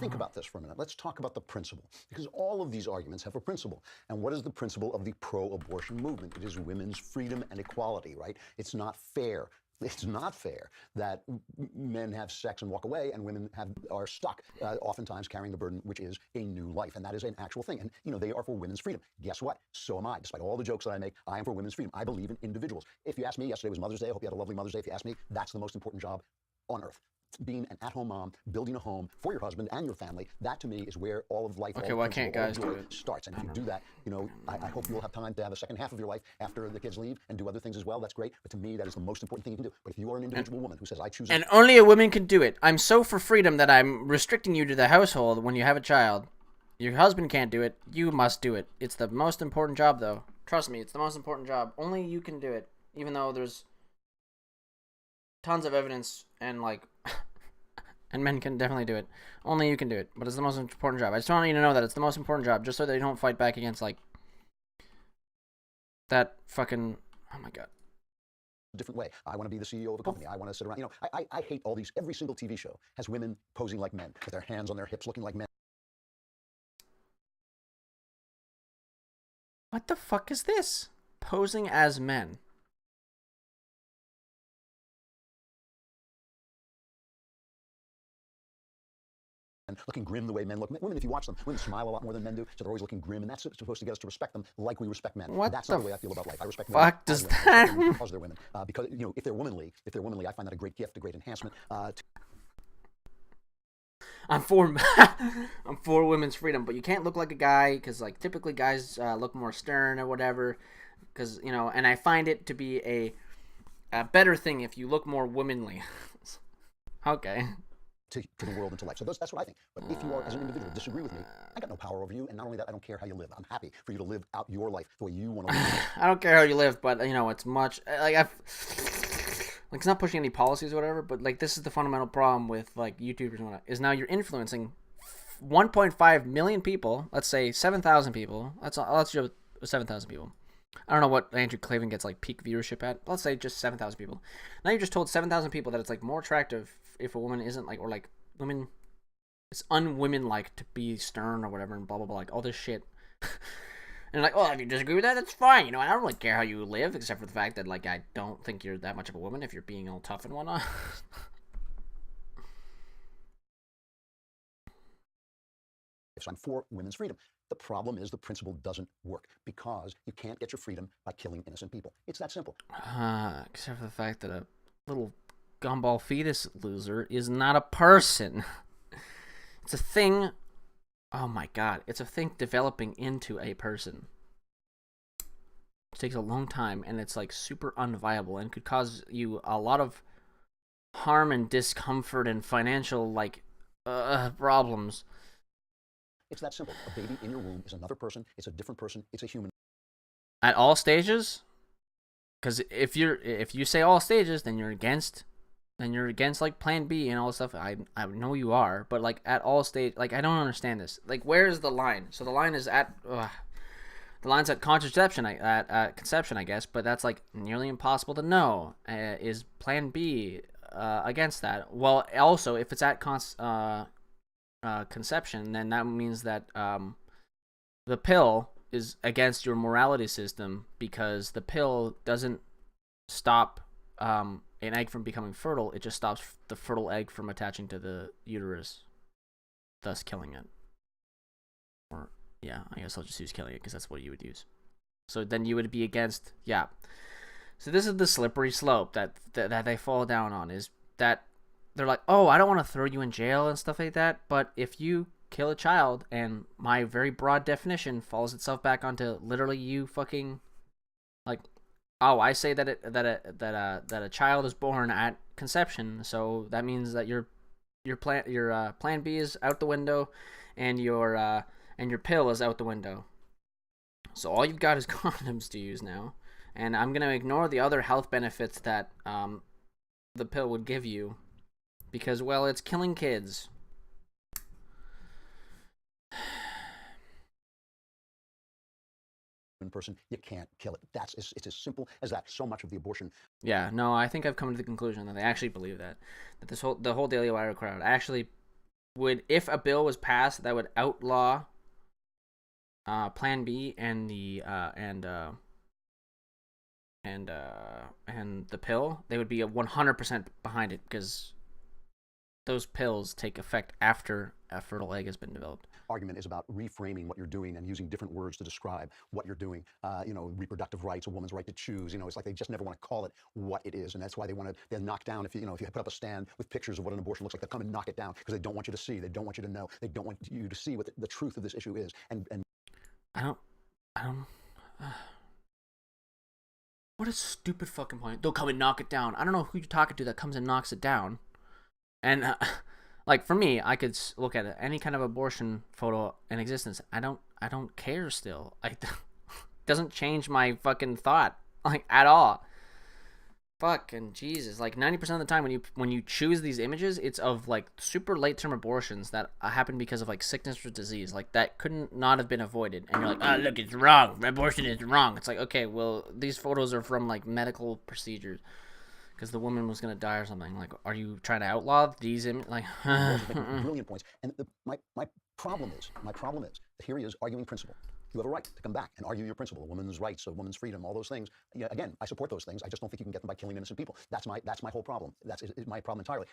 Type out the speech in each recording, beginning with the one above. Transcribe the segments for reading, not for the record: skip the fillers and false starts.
think about this for a minute. Let's talk about the principle, because all of these arguments have a principle. And what is the principle of the pro-abortion movement? It is women's freedom and equality, right? It's not fair. It's not fair that men have sex and walk away, and women are stuck, oftentimes carrying the burden, which is a new life, and that is an actual thing. And they are for women's freedom. Guess what? So am I. Despite all the jokes that I make, I am for women's freedom. I believe in individuals. If you ask me, yesterday was Mother's Day. I hope you had a lovely Mother's Day. If you ask me, that's the most important job on earth. Being an at-home mom, building a home for your husband and your family, that to me is where all of life, Okay, all why of can't guys do it? starts. And if you do that, I hope you'll have time to have a second half of your life after the kids leave and do other things as well. That's great. But to me, that is the most important thing you can do. But if you are an individual woman who says, I choose... And only a woman can do it. I'm so for freedom that I'm restricting you to the household when you have a child. Your husband can't do it. You must do it. It's the most important job, though. Trust me, it's the most important job. Only you can do it. Even though there's tons of evidence and, like... and men can definitely do it. Only you can do it. But it's the most important job. I just want you to know that it's the most important job, just so that you don't fight back against, like... that fucking... oh my god. Different way. I want to be the CEO of a company. I want to sit around. I hate all these. Every single TV show has women posing like men, with their hands on their hips, looking like men. What the fuck is this? Posing as men. And looking grim the way men look. Women, if you watch them, women smile a lot more than men do, so they're always looking grim, and that's supposed to get us to respect them like we respect men. What That's the not the way I feel about life. I respect fuck women. does I that respect them because they're women. Because if they're womanly, I find that a great gift, a great enhancement. I'm for I'm for women's freedom, but you can't look like a guy because, like, typically guys look more stern or whatever. Because and I find it to be a better thing if you look more womanly. Okay. To the world and to life. So that's what I think. But if you are, as an individual, disagree with me, I got no power over you. And not only that, I don't care how you live. I'm happy for you to live out your life the way you want to live. I don't care how you live, but it's much like it's not pushing any policies or whatever. But like, this is the fundamental problem with like YouTubers and whatnot, is now you're influencing 1.5 million people. Let's say 7,000 people. Let's do 7,000 people. I don't know what Andrew Clavin gets like peak viewership at. Let's say just 7,000 people. Now you just told 7,000 people that it's like more attractive if a woman isn't like, or like women, it's unwomen-like to be stern or whatever and blah blah blah, like all this shit. And like, oh, if you disagree with that, that's fine. I don't really care how you live, except for the fact that like I don't think you're that much of a woman if you're being all tough and whatnot. So I'm for women's freedom. The problem is the principle doesn't work because you can't get your freedom by killing innocent people. It's that simple. Except for the fact that a little gumball fetus loser is not a person. It's a thing. Oh my god. It's a thing developing into a person. It takes a long time and it's like super unviable and could cause you a lot of harm and discomfort and financial like problems. It's that simple. A baby in your womb is another person. It's a different person. It's a human. At all stages? Because if you say all stages, then you're against like Plan B and all this stuff. I know you are, but like at all stage, like I don't understand this. Like, where is the line? So the line is at the line's at contraception, at conception, I guess. But that's like nearly impossible to know. Is Plan B against that? Well, also if it's at conception, then that means that the pill is against your morality system because the pill doesn't stop an egg from becoming fertile. It just stops the fertile egg from attaching to the uterus, thus killing it. Or yeah, I guess I'll just use killing it because that's what you would use. So then you would be against, yeah. So this is the slippery slope that they fall down on, is that they're like, oh, I don't want to throw you in jail and stuff like that, but if you kill a child, and my very broad definition falls itself back onto literally you fucking, like, oh, I say that a child is born at conception, so that means that your plan B is out the window, and your pill is out the window. So all you've got is condoms to use now, and I'm gonna ignore the other health benefits that the pill would give you. Because, well, it's killing kids. Person, you can't kill it. It's as simple as that. So much of the abortion. Yeah, no, I think I've come to the conclusion that they actually believe that the whole Daily Wire crowd actually would, if a bill was passed that would outlaw Plan B and the pill, they would be 100% behind it, because those pills take effect after a fertile egg has been developed. Argument is about reframing what you're doing and using different words to describe what you're doing. Reproductive rights, a woman's right to choose. It's like they just never want to call it what it is, and that's why they'll knock down if you put up a stand with pictures of what an abortion looks like, they'll come and knock it down because they don't want you to see, they don't want you to know, they don't want you to see what the truth of this issue is. And I don't. What a stupid fucking point. They'll come and knock it down. I don't know who you're talking to that comes and knocks it down. And like, for me, I could look at any kind of abortion photo in existence. I don't care still. It doesn't change my fucking thought, like, at all. Fucking Jesus. Like, 90% of the time when you choose these images, it's of like super late term abortions that happen because of like sickness or disease. Like, that couldn't not have been avoided. And you're like, look, it's wrong. Abortion is wrong. It's like, okay, well, these photos are from like medical procedures because the woman was gonna die or something. Like, are you trying to outlaw these images? Like, brilliant points. And my problem is that here he is arguing principle. You have a right to come back and argue your principle, a woman's rights, a woman's freedom, all those things. Yeah, again, I support those things. I just don't think you can get them by killing innocent people. That's my whole problem. That's my problem entirely.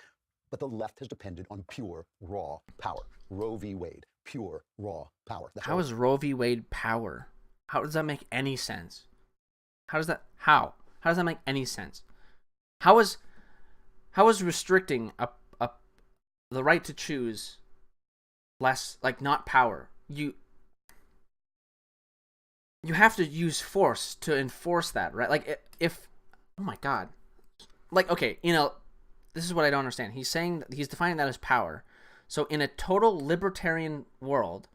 But the left has depended on pure, raw power. Roe v. Wade, pure, raw power. How is Roe v. Wade power? How does that make any sense? How does that make any sense? How is restricting the right to choose less, like, not power? You have to use force to enforce that, right? Like, if oh my god, like, okay, this is what I don't understand. He's saying he's defining that as power. So in a total libertarian world,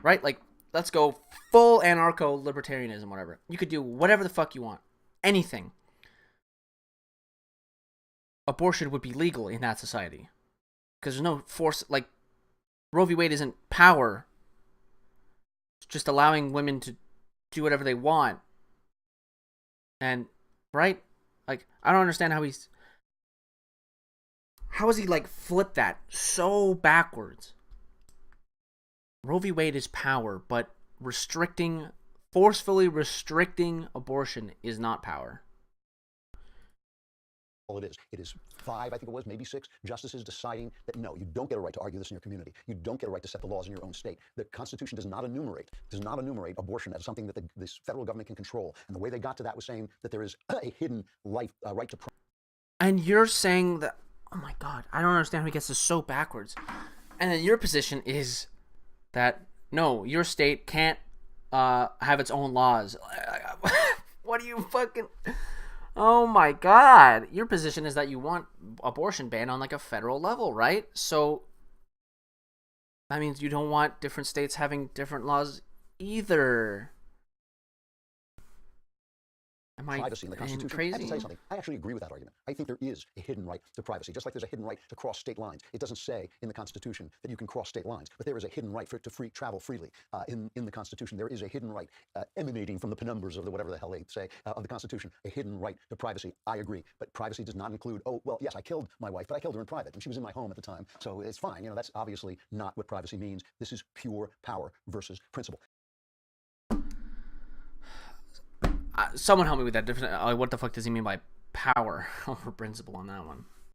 right? Like, let's go full anarcho-libertarianism, whatever. You could do whatever the fuck you want, anything. Abortion would be legal in that society because there's no force. Like, Roe v. Wade isn't power. It's just allowing women to do whatever they want. And, right? Like, I don't understand how has he, like, flipped that so backwards? Roe v. Wade is power, but forcefully restricting abortion is not power. All it is 5, I think it was, maybe 6 justices deciding that no, you don't get a right to argue this in your community. You don't get a right to set the laws in your own state. The Constitution does not enumerate abortion as something that this federal government can control. And the way they got to that was saying that there is a hidden right to. And you're saying that, oh my God, I don't understand how he gets this so backwards. And then your position is that no, your state can't have its own laws. What do you fucking? Oh my God. Your position is that you want abortion banned on like a federal level, right? So that means you don't want different states having different laws either. Am I privacy in the Constitution. crazy? I have to tell you something. I actually agree with that argument. I think there is a hidden right to privacy, just like there's a hidden right to cross state lines. It doesn't say in the Constitution that you can cross state lines, but there is a hidden right to travel freely in the Constitution. There is a hidden right emanating from the penumbras of whatever the hell they say of the Constitution, a hidden right to privacy. I agree, but privacy does not include, oh, well, yes, I killed my wife, but I killed her in private, and she was in my home at the time, so it's fine. That's obviously not what privacy means. This is pure power versus principle. Someone help me with that. What the fuck does he mean by power over principle on that one?